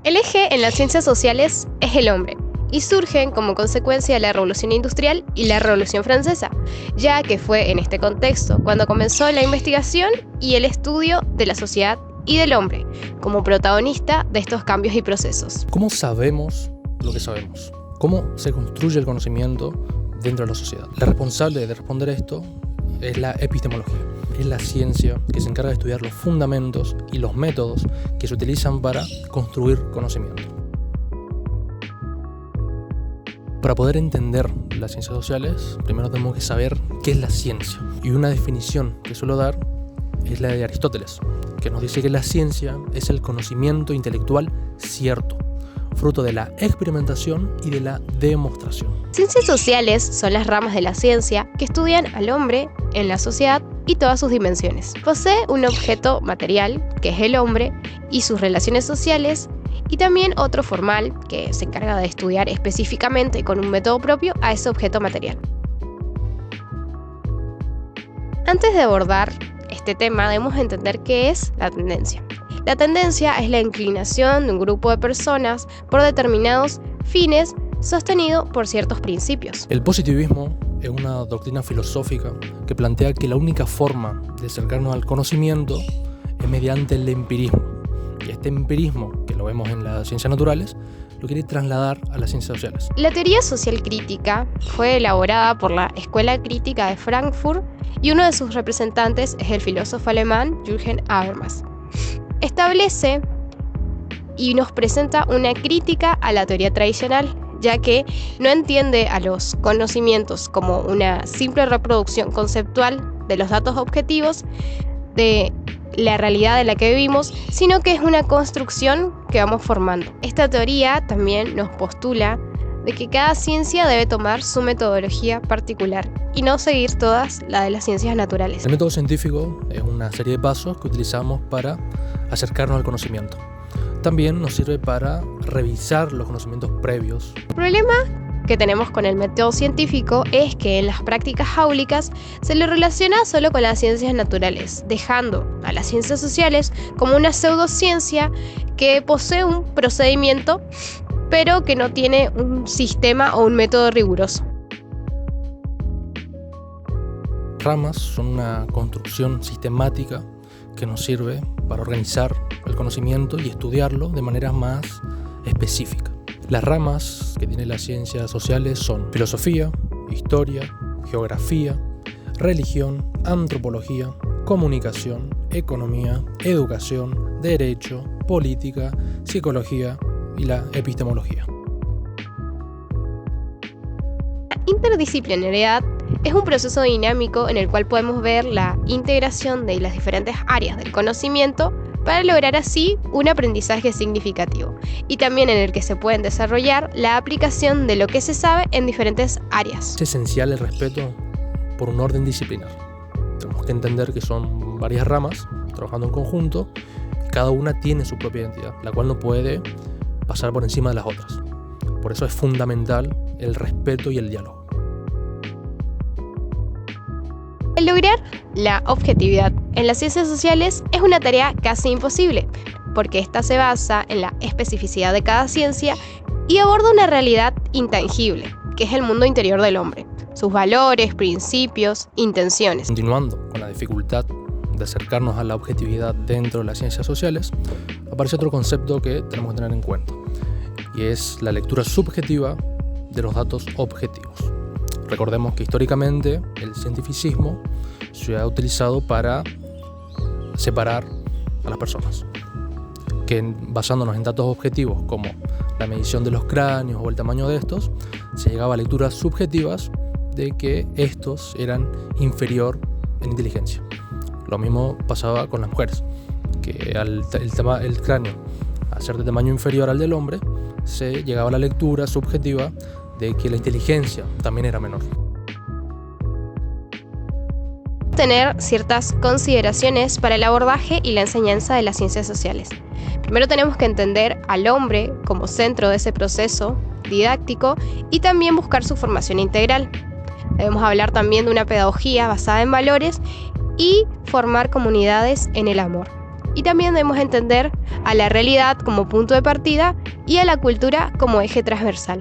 El eje en las ciencias sociales es el hombre, y surgen como consecuencia de la Revolución Industrial y la Revolución Francesa, ya que fue en este contexto cuando comenzó la investigación y el estudio de la sociedad y del hombre, como protagonista de estos cambios y procesos. ¿Cómo sabemos lo que sabemos? ¿Cómo se construye el conocimiento dentro de la sociedad? La responsable de responder esto es la epistemología. Es la ciencia que se encarga de estudiar los fundamentos y los métodos que se utilizan para construir conocimiento. Para poder entender las ciencias sociales, primero tenemos que saber qué es la ciencia. Y una definición que suelo dar es la de Aristóteles, que nos dice que la ciencia es el conocimiento intelectual cierto, fruto de la experimentación y de la demostración. Ciencias sociales son las ramas de la ciencia que estudian al hombre en la sociedad y todas sus dimensiones. Posee un objeto material, que es el hombre, y sus relaciones sociales, y también otro formal, que se encarga de estudiar específicamente con un método propio a ese objeto material. Antes de abordar este tema, debemos entender qué es la tendencia. La tendencia es la inclinación de un grupo de personas por determinados fines sostenido por ciertos principios. El positivismo es una doctrina filosófica que plantea que la única forma de acercarnos al conocimiento es mediante el empirismo. Y este empirismo, que lo vemos en las ciencias naturales, lo quiere trasladar a las ciencias sociales. La teoría social crítica fue elaborada por la Escuela Crítica de Frankfurt y uno de sus representantes es el filósofo alemán Jürgen Habermas. Establece y nos presenta una crítica a la teoría tradicional, ya que no entiende a los conocimientos como una simple reproducción conceptual de los datos objetivos de la realidad en la que vivimos, sino que es una construcción que vamos formando. Esta teoría también nos postula de que cada ciencia debe tomar su metodología particular y no seguir todas las de las ciencias naturales. El método científico es una serie de pasos que utilizamos para acercarnos al conocimiento. También nos sirve para revisar los conocimientos previos. El problema que tenemos con el método científico es que en las prácticas áulicas se lo relaciona solo con las ciencias naturales, dejando a las ciencias sociales como una pseudociencia que posee un procedimiento, pero que no tiene un sistema o un método riguroso. Ramas son una construcción sistemática que nos sirve para organizar el conocimiento y estudiarlo de manera más específica. Las ramas que tienen las ciencias sociales son filosofía, historia, geografía, religión, antropología, comunicación, economía, educación, derecho, política, psicología y la epistemología. La interdisciplinariedad es un proceso dinámico en el cual podemos ver la integración de las diferentes áreas del conocimiento para lograr así un aprendizaje significativo, y también en el que se pueden desarrollar la aplicación de lo que se sabe en diferentes áreas. Es esencial el respeto por un orden disciplinar. Tenemos que entender que son varias ramas trabajando en conjunto, y cada una tiene su propia identidad, la cual no puede pasar por encima de las otras. Por eso es fundamental el respeto y el diálogo. El lograr la objetividad en las ciencias sociales es una tarea casi imposible, porque esta se basa en la especificidad de cada ciencia y aborda una realidad intangible, que es el mundo interior del hombre, sus valores, principios, intenciones. Continuando con la dificultad de acercarnos a la objetividad dentro de las ciencias sociales, aparece otro concepto que tenemos que tener en cuenta, y es la lectura subjetiva de los datos objetivos. Recordemos que históricamente el cientificismo se ha utilizado para separar a las personas, que basándonos en datos objetivos como la medición de los cráneos o el tamaño de estos, se llegaba a lecturas subjetivas de que estos eran inferior en inteligencia. Lo mismo pasaba con las mujeres, que el cráneo, al ser de tamaño inferior al del hombre, se llegaba a la lectura subjetiva de que la inteligencia también era menor. Tener ciertas consideraciones para el abordaje y la enseñanza de las ciencias sociales. Primero tenemos que entender al hombre como centro de ese proceso didáctico y también buscar su formación integral. Debemos hablar también de una pedagogía basada en valores y formar comunidades en el amor. Y también debemos entender a la realidad como punto de partida y a la cultura como eje transversal.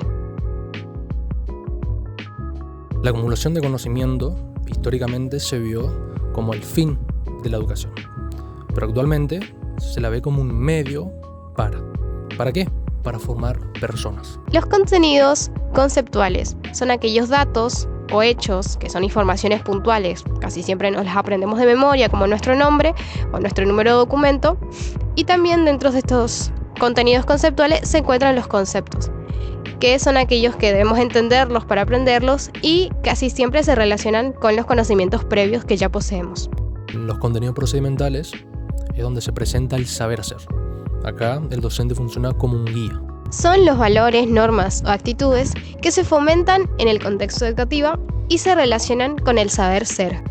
La acumulación de conocimiento históricamente se vio como el fin de la educación, pero actualmente se la ve como un medio para. ¿Para qué? Para formar personas. Los contenidos conceptuales son aquellos datos o hechos que son informaciones puntuales. Casi siempre nos las aprendemos de memoria, como nuestro nombre o nuestro número de documento. Y también dentro de estos contenidos conceptuales se encuentran los conceptos, que son aquellos que debemos entenderlos para aprenderlos y casi siempre se relacionan con los conocimientos previos que ya poseemos. Los contenidos procedimentales es donde se presenta el saber hacer. Acá el docente funciona como un guía. Son los valores, normas o actitudes que se fomentan en el contexto educativo y se relacionan con el saber ser.